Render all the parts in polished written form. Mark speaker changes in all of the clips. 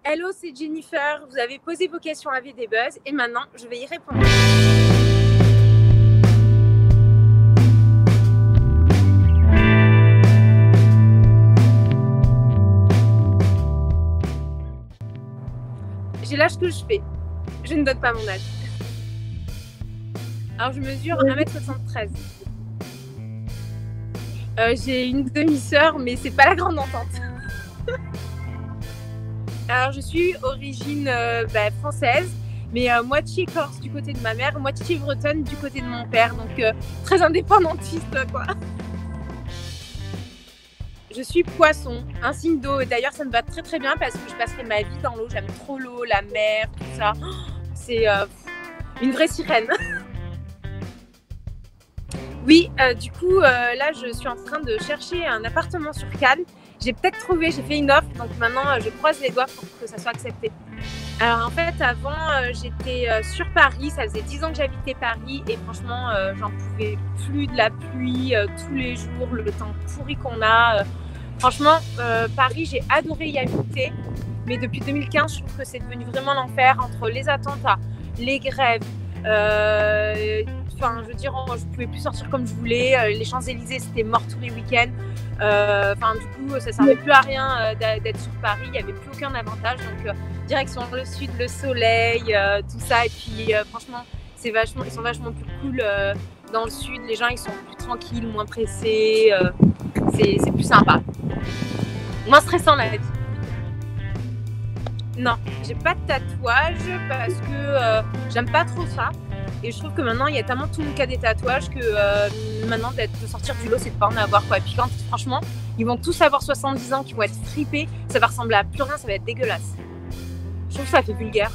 Speaker 1: Hello, c'est Jennifer. Vous avez posé vos questions à VDBuzz et maintenant, je vais y répondre. J'ai l'âge que je fais. Je ne donne pas mon âge. Alors, je mesure 1m73. J'ai une demi-sœur, mais c'est pas la grande entente. Alors, je suis origine française, mais moitié corse du côté de ma mère, moitié bretonne du côté de mon père, donc très indépendantiste, quoi. Je suis poisson, un signe d'eau, et d'ailleurs ça me va très très bien parce que je passerai ma vie dans l'eau, j'aime trop l'eau, la mer, tout ça. C'est une vraie sirène. Oui, du coup, là, je suis en train de chercher un appartement sur Cannes. J'ai peut-être trouvé, j'ai fait une offre, donc maintenant, je croise les doigts pour que ça soit accepté. Alors, en fait, avant, j'étais sur Paris. Ça faisait 10 ans que j'habitais Paris et franchement, j'en pouvais plus de la pluie tous les jours, le temps pourri qu'on a. Franchement, Paris, j'ai adoré y habiter. Mais depuis 2015, je trouve que c'est devenu vraiment l'enfer entre les attentats, les grèves. Enfin, je veux dire, je pouvais plus sortir comme je voulais. Les Champs-Élysées, c'était mort tous les week-ends. Enfin, du coup, ça servait plus à rien d'être sur Paris. Il n'y avait plus aucun avantage. Donc, direction le sud, le soleil, tout ça. Et puis, franchement, ils sont vachement plus cool dans le sud. Les gens, ils sont plus tranquilles, moins pressés. C'est plus sympa. Moins stressant, la vie. Non, j'ai pas de tatouage parce que j'aime pas trop ça. Et je trouve que maintenant, il y a tellement tout le monde qui a des tatouages que maintenant, de sortir du lot, c'est de pas en avoir, quoi. Et puis quand, franchement, ils vont tous avoir 70 ans, qui vont être fripés, ça va ressembler à plus rien, ça va être dégueulasse. Je trouve que ça fait vulgaire.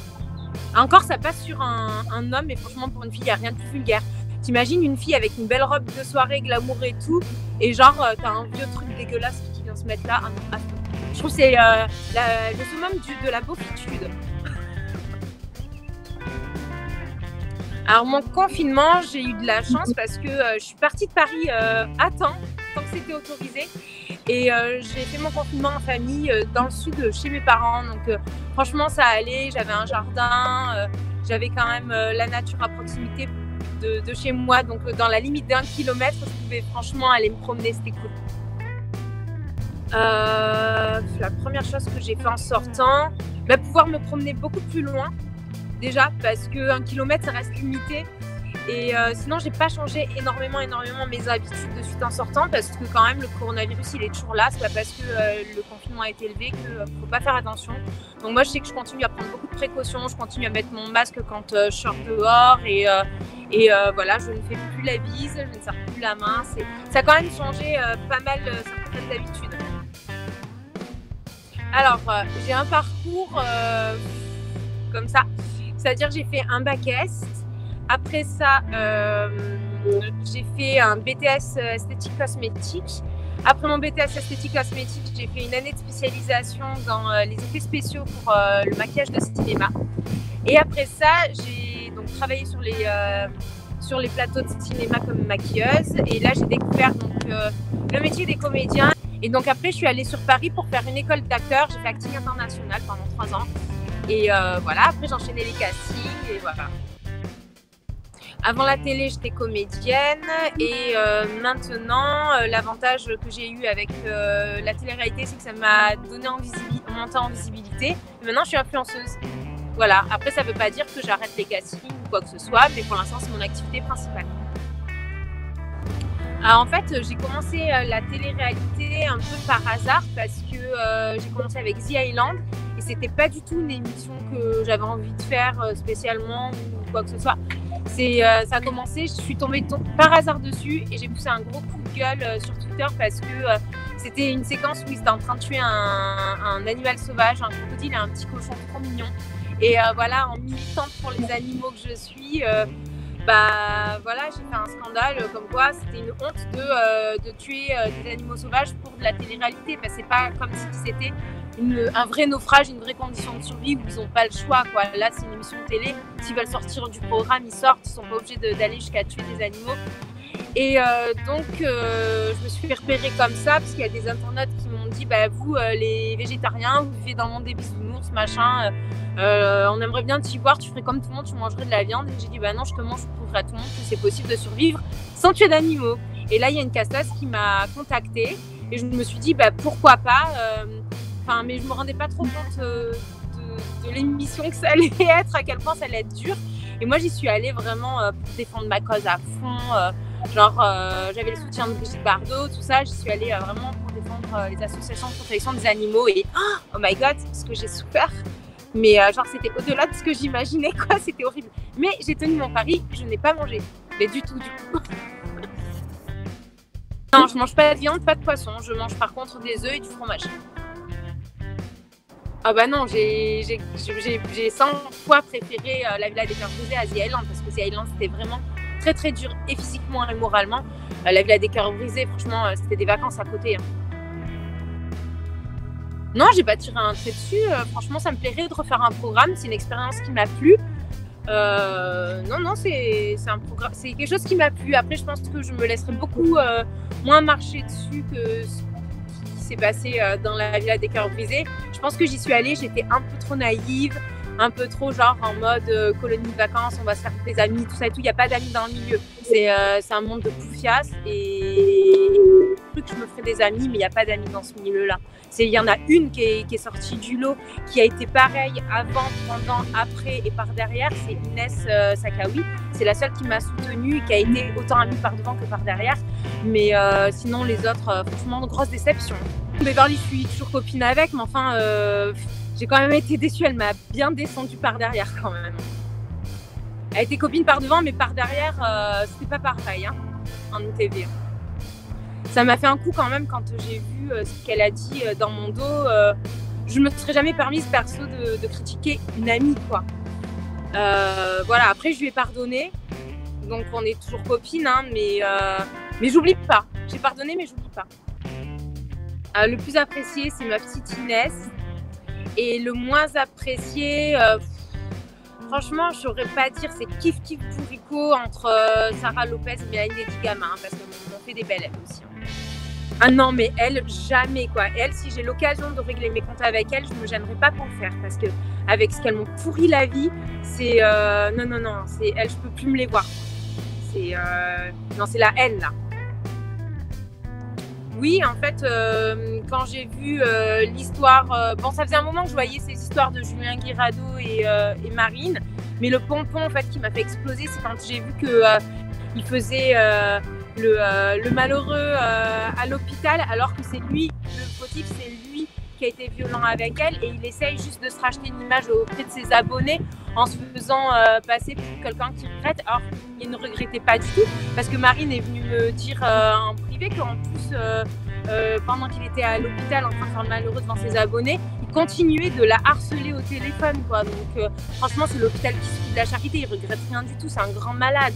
Speaker 1: Encore, ça passe sur un homme, mais franchement, pour une fille, il n'y a rien de plus vulgaire. T'imagines une fille avec une belle robe de soirée, glamour et tout, et genre, t'as un vieux truc dégueulasse qui vient se mettre là. Je trouve que c'est le summum de la beaufitude. Alors mon confinement, j'ai eu de la chance parce que je suis partie de Paris à temps, tant que c'était autorisé. Et j'ai fait mon confinement en famille dans le sud chez mes parents. Donc franchement, ça allait, j'avais un jardin, j'avais quand même la nature à proximité de chez moi. Donc dans la limite d'1 kilomètre, je pouvais franchement aller me promener, c'était cool. La première chose que j'ai fait en sortant, pouvoir me promener beaucoup plus loin. Déjà parce que 1 kilomètre ça reste limité et sinon j'ai pas changé énormément mes habitudes de suite en sortant parce que quand même le coronavirus il est toujours là. C'est pas parce que le confinement a été élevé qu'il faut pas faire attention. Donc moi je sais que je continue à prendre beaucoup de précautions, je continue à mettre mon masque quand je sors dehors et voilà, je ne fais plus la bise, je ne serre plus la main. Ça a quand même changé pas mal certaines habitudes. Alors j'ai un parcours comme ça. C'est-à-dire j'ai fait un bac S. Après ça, j'ai fait un BTS esthétique cosmétique. Après mon BTS esthétique cosmétique, j'ai fait une année de spécialisation dans les effets spéciaux pour le maquillage de cinéma. Et après ça, j'ai donc travaillé sur les plateaux de cinéma comme maquilleuse. Et là, j'ai découvert donc, le métier des comédiens. Et donc après, je suis allée sur Paris pour faire une école d'acteur. J'ai fait acting international pendant 3 ans. Et voilà, après j'enchaînais les castings et voilà. Avant la télé, j'étais comédienne et maintenant, l'avantage que j'ai eu avec la télé-réalité, c'est que ça m'a donné monté en visibilité. Et maintenant, je suis influenceuse. Voilà, après ça ne veut pas dire que j'arrête les castings ou quoi que ce soit, mais pour l'instant, c'est mon activité principale. Alors, en fait, j'ai commencé la télé-réalité un peu par hasard parce que j'ai commencé avec The Island. Et c'était pas du tout une émission que j'avais envie de faire spécialement ou quoi que ce soit. Ça a commencé, je suis tombée par hasard dessus et j'ai poussé un gros coup de gueule sur Twitter parce que c'était une séquence où ils étaient en train de tuer un animal sauvage, un crocodile et un petit cochon trop mignon. Et voilà, en militante pour les animaux que je suis, voilà, j'ai fait un scandale comme quoi c'était une honte de tuer des animaux sauvages pour de la télé-réalité. C'est pas comme si c'était un vrai naufrage, une vraie condition de survie où ils n'ont pas le choix, quoi. Là, c'est une émission de télé. S'ils veulent sortir du programme, ils sortent. Ils ne sont pas obligés d'aller jusqu'à tuer des animaux. Et donc, je me suis fait repérer comme ça parce qu'il y a des internautes qui m'ont dit dit, bah, vous, les végétariens, vous vivez dans le monde des bisounours, machin. On aimerait bien t'y voir, tu ferais comme tout le monde, tu mangerais de la viande. Et j'ai dit, bah non, je te mange, je prouverai à tout le monde que c'est possible de survivre sans tuer d'animaux. Et là, il y a une casseuse qui m'a contactée et je me suis dit, bah pourquoi pas. Mais je me rendais pas trop compte de l'émission que ça allait être, à quel point ça allait être dur. Et moi, j'y suis allée vraiment pour défendre ma cause à fond. J'avais le soutien de Brigitte Bardot, tout ça. J'y suis allée vraiment pour défendre les associations de protection des animaux. Et oh my god, ce que j'ai souffert. Mais c'était au-delà de ce que j'imaginais, quoi. C'était horrible. Mais j'ai tenu mon pari, je n'ai pas mangé. Mais du tout, du coup. Non, je mange pas de viande, pas de poisson. Je mange par contre des œufs et du fromage. Ah bah non, j'ai 100 fois préféré la Villa des Cœurs Brisés à The Island, parce que The Island c'était vraiment très très dur, et physiquement et moralement. La Villa des Cœurs Brisés, franchement, c'était des vacances à côté. Non, j'ai pas tiré un trait dessus. Franchement, ça me plairait de refaire un programme. C'est une expérience qui m'a plu. Non, c'est un programme, c'est quelque chose qui m'a plu. Après, je pense que je me laisserai beaucoup moins marcher dessus que ce qui s'est passé dans la Villa des Cœurs Brisés. Je pense que j'y suis allée, j'étais un peu trop naïve, un peu trop genre en mode colonie de vacances, on va se faire des amis, tout ça et tout. Il n'y a pas d'amis dans le milieu. C'est un monde de poufias et je que je me ferais des amis, mais il n'y a pas d'amis dans ce milieu-là. Il y en a une qui est sortie du lot, qui a été pareille avant, pendant, après et par derrière. C'est Inès Sakawi. C'est la seule qui m'a soutenue et qui a été autant amie par devant que par derrière. Mais sinon, les autres, franchement, grosse déception. Beverly, je suis toujours copine avec, mais enfin, j'ai quand même été déçue. Elle m'a bien descendue par derrière quand même. Elle était copine par devant, mais par derrière, c'était pas pareil en ITV. Ça m'a fait un coup quand même quand j'ai vu ce qu'elle a dit dans mon dos. Je me serais jamais permise perso de critiquer une amie, quoi. Voilà, après je lui ai pardonné, donc on est toujours copines, mais j'oublie pas. J'ai pardonné, mais j'oublie pas. Le plus apprécié, c'est ma petite Inès, et le moins apprécié, franchement, je saurais pas dire, c'est kiff bourrico entre Sarah Lopez et Mélanie Dedigama, parce qu'on fait des belles elles aussi. Ah non, mais elle, jamais quoi. Elle, si j'ai l'occasion de régler mes comptes avec elle, je me gênerai pas pour le faire, parce que avec ce qu'elles m'ont pourri la vie, c'est non, c'est elle, je peux plus me les voir. C'est non, c'est la haine là. Oui, en fait, quand j'ai vu l'histoire, bon, ça faisait un moment que je voyais ces histoires de Julien Guirado et Marine, mais le pompon en fait qui m'a fait exploser, c'est quand j'ai vu que il faisait le malheureux à l'hôpital, alors que c'est lui, le fautif, c'est lui qui a été violent avec elle, et il essaye juste de se racheter une image auprès de ses abonnés en se faisant passer pour quelqu'un qui regrette. Alors, il ne regrettait pas du tout, parce que Marine est venue me dire en privé qu'en plus, pendant qu'il était à l'hôpital en train de faire le malheureux devant ses abonnés, il continuait de la harceler au téléphone, quoi. Donc, franchement, c'est l'hôpital qui se fout de la charité, il regrette rien du tout, c'est un grand malade.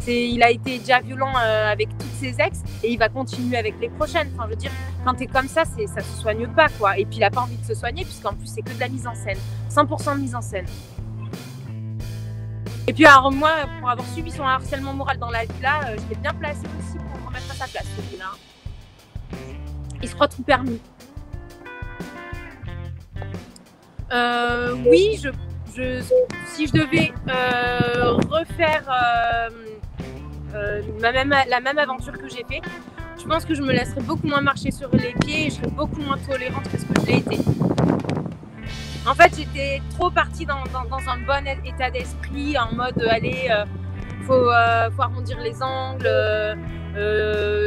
Speaker 1: Il a été déjà violent avec toutes ses ex et il va continuer avec les prochaines. Enfin, je veux dire, quand t'es comme ça se soigne pas, quoi. Et puis il a pas envie de se soigner puisqu'en plus c'est que de la mise en scène, 100% de mise en scène. Et puis alors moi, pour avoir subi son harcèlement moral dans la villa, j'étais bien placée aussi pour me remettre à sa place, celui-là. Il se croit tout permis. Oui, si je devais refaire la même aventure que j'ai fait, je pense que je me laisserais beaucoup moins marcher sur les pieds et je serais beaucoup moins tolérante que ce que je l'ai été. En fait, j'étais trop partie dans un bon état d'esprit, en mode allez, faut arrondir les angles,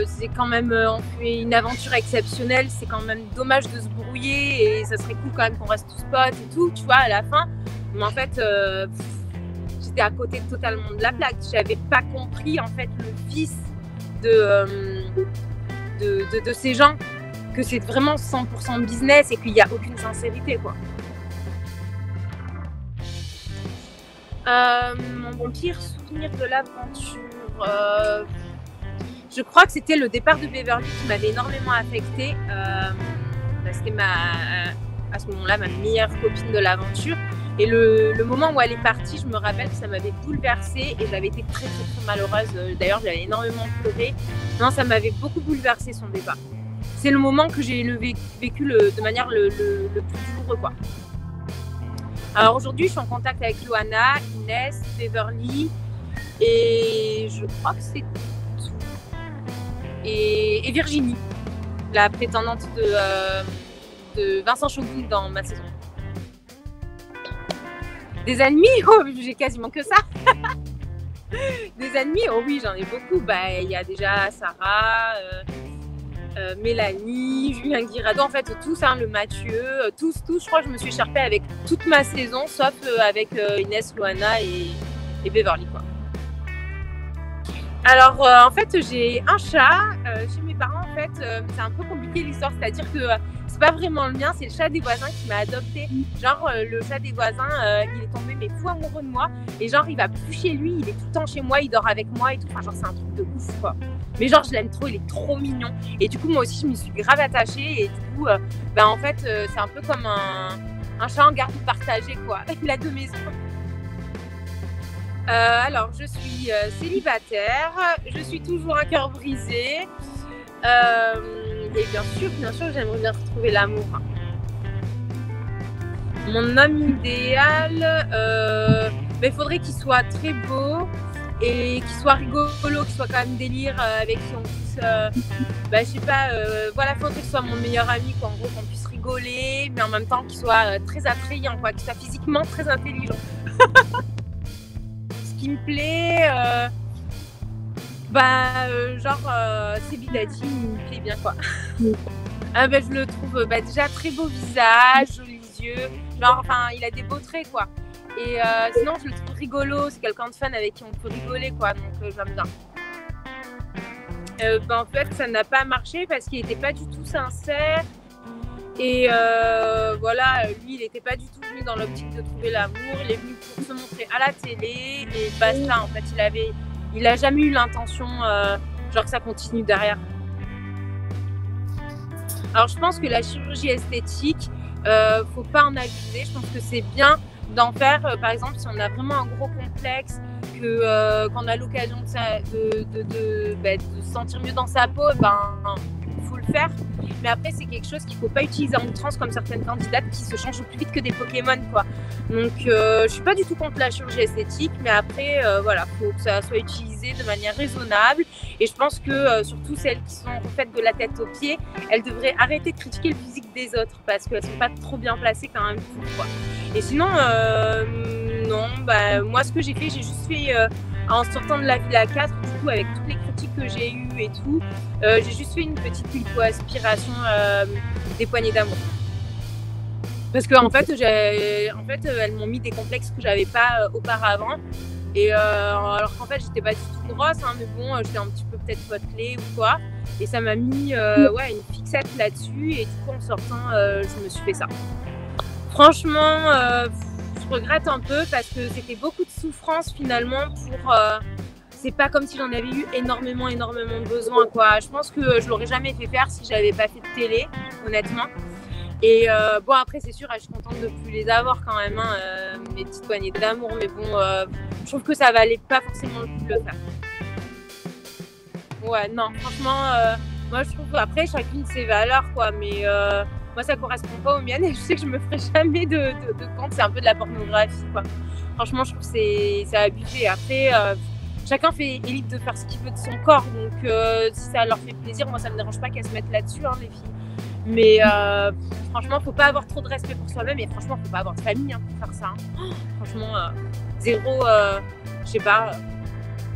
Speaker 1: c'est quand même, on fait une aventure exceptionnelle, c'est quand même dommage de se brouiller et ça serait cool quand même qu'on reste tous potes et tout, tu vois, à la fin. Mais en fait, j'étais à côté totalement de la plaque. J'avais pas compris en fait le vice de ces gens, que c'est vraiment 100% business et qu'il n'y a aucune sincérité, quoi. Mon pire souvenir de l'aventure, je crois que c'était le départ de Beverly qui m'avait énormément affectée. C'était à ce moment-là ma meilleure copine de l'aventure. Et le moment où elle est partie, je me rappelle que ça m'avait bouleversée et j'avais été très très très malheureuse. D'ailleurs, j'avais énormément pleuré. Non, ça m'avait beaucoup bouleversée son départ. c'est le moment que j'ai vécu de manière le plus douloureux, quoi. Alors aujourd'hui, je suis en contact avec Loana, Inès, Beverly et je crois que c'est tout. Et Virginie, la prétendante de Vincent Chogoun dans ma saison. Des ennemis, oh, j'ai quasiment que ça. Des ennemis, oh oui, j'en ai beaucoup. Il y a déjà Sarah, Mélanie, Julien Guirado, en fait tous, hein, le Mathieu, tous, je crois que je me suis écharpée avec toute ma saison, sauf avec Inès, Loana et Beverly, quoi. Alors en fait j'ai un chat chez mes parents, en fait c'est un peu compliqué l'histoire, c'est-à-dire que c'est pas vraiment le mien, c'est le chat des voisins qui m'a adopté. Genre le chat des voisins il est tombé mais fou amoureux de moi et genre il va plus chez lui, il est tout le temps chez moi, il dort avec moi et tout, enfin genre c'est un truc de ouf, quoi. Mais genre je l'aime trop, il est trop mignon et du coup moi aussi je m'y suis grave attachée et du coup en fait c'est un peu comme un chat en garde partagée, quoi. Il a 2 maisons. Alors, je suis célibataire, je suis toujours un cœur brisé et bien sûr, j'aimerais bien retrouver l'amour. Mon homme idéal, il faudrait qu'il soit très beau et qu'il soit rigolo, qu'il soit quand même délire, avec qui on puisse, je sais pas, voilà, il faudrait que ce soit mon meilleur ami, quoi, en gros, qu'on puisse rigoler, mais en même temps qu'il soit très attrayant, quoi, qu'il soit physiquement très intelligent. Qui me plaît, Sebi Dadi, il me plaît bien, quoi. Je le trouve déjà très beau visage, jolis yeux, il a des beaux traits, quoi. Et sinon je le trouve rigolo, c'est quelqu'un de fun avec qui on peut rigoler, quoi, donc j'aime bien. En fait ça n'a pas marché parce qu'il n'était pas du tout sincère. Et lui, il n'était pas du tout venu dans l'optique de trouver l'amour. Il est venu pour se montrer à la télé et basta. En fait, il a jamais eu l'intention, que ça continue derrière. Alors, je pense que la chirurgie esthétique, faut pas en abuser. Je pense que c'est bien d'en faire, par exemple, si on a vraiment un gros complexe, qu'on a l'occasion de se sentir mieux dans sa peau, faut le faire, mais après c'est quelque chose qu'il faut pas utiliser en outrance comme certaines candidates qui se changent plus vite que des Pokémon, quoi. Donc je suis pas du tout contre la chirurgie esthétique, mais après faut que ça soit utilisé de manière raisonnable et je pense que surtout celles qui sont refaites de la tête aux pieds, elles devraient arrêter de critiquer le physique des autres parce qu'elles sont pas trop bien placées quand même, quoi. Et sinon moi ce que j'ai fait, j'ai juste fait en sortant de la Villa 4, du coup, avec toutes les critiques que j'ai eues et tout, j'ai juste fait une petite lipo-aspiration des poignées d'amour. Parce qu'en fait, elles m'ont mis des complexes que j'avais pas auparavant. Et alors qu'en fait, j'étais pas du tout grosse, hein, mais bon, j'étais un petit peu peut-être potelée ou quoi. Et ça m'a mis une fixette là-dessus. Et du coup, en sortant, je me suis fait ça. Franchement, je regrette un peu parce que c'était beaucoup de souffrance finalement pour... c'est pas comme si j'en avais eu énormément besoin, quoi. Je pense que je l'aurais jamais fait faire si j'avais pas fait de télé, honnêtement. Et après c'est sûr, je suis contente de plus les avoir quand même, hein, mes petites poignées d'amour, mais bon, je trouve que ça valait pas forcément le coup de le faire. Ouais, non, franchement, moi je trouve après chacune ses valeurs, quoi, mais moi ça correspond pas aux miennes et je sais que je me ferai jamais de compte, c'est un peu de la pornographie, quoi. Franchement, je trouve que c'est abusé. Après, chacun est libre de faire ce qu'il veut de son corps, donc si ça leur fait plaisir, moi ça me dérange pas qu'elles se mettent là-dessus, hein, les filles. Mais franchement, faut pas avoir trop de respect pour soi-même et franchement, faut pas avoir de famille, hein, pour faire ça. Hein. Franchement, zéro, je sais pas.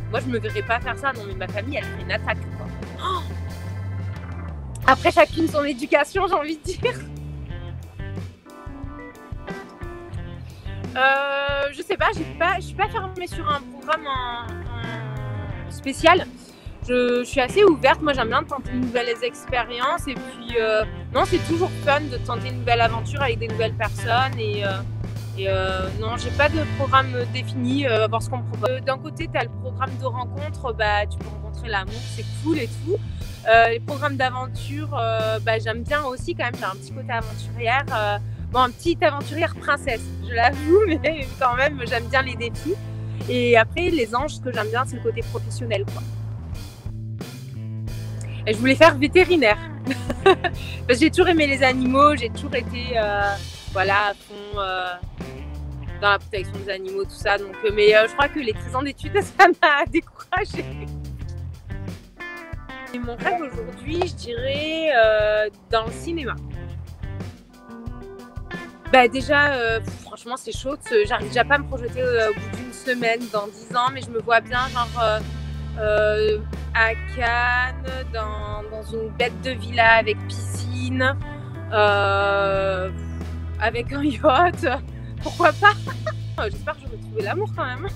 Speaker 1: Moi, je me verrais pas faire ça. Non, mais ma famille, elle ferait une attaque, quoi. Après, chacune son éducation, j'ai envie de dire. Je sais pas, je suis pas fermée sur un programme en spécial. Je suis assez ouverte, moi j'aime bien tenter de nouvelles expériences et puis non, c'est toujours fun de tenter une nouvelle aventure avec des nouvelles personnes et non, j'ai pas de programme défini, voir ce qu'on me propose. D'un côté, tu as le programme de rencontre, tu peux rencontrer l'amour, c'est cool et tout. Les programmes d'aventure, j'aime bien aussi quand même, j'ai un petit côté aventurière, un petit aventurière princesse, je l'avoue, mais quand même j'aime bien les défis. Et après, les anges, ce que j'aime bien, c'est le côté professionnel, quoi. Et je voulais faire vétérinaire. Parce que j'ai toujours aimé les animaux, j'ai toujours été voilà, à fond dans la protection des animaux, tout ça. Donc, mais je crois que les 13 ans d'études, ça m'a découragée. Et mon rêve aujourd'hui, je dirais dans le cinéma. Bah déjà, franchement, c'est chaud. J'arrive déjà pas à me projeter au bout d'une semaine, dans 10 ans, mais je me vois bien genre à Cannes, dans une bête de villa avec piscine, avec un yacht. Pourquoi pas? J'espère que je vais trouver l'amour quand même.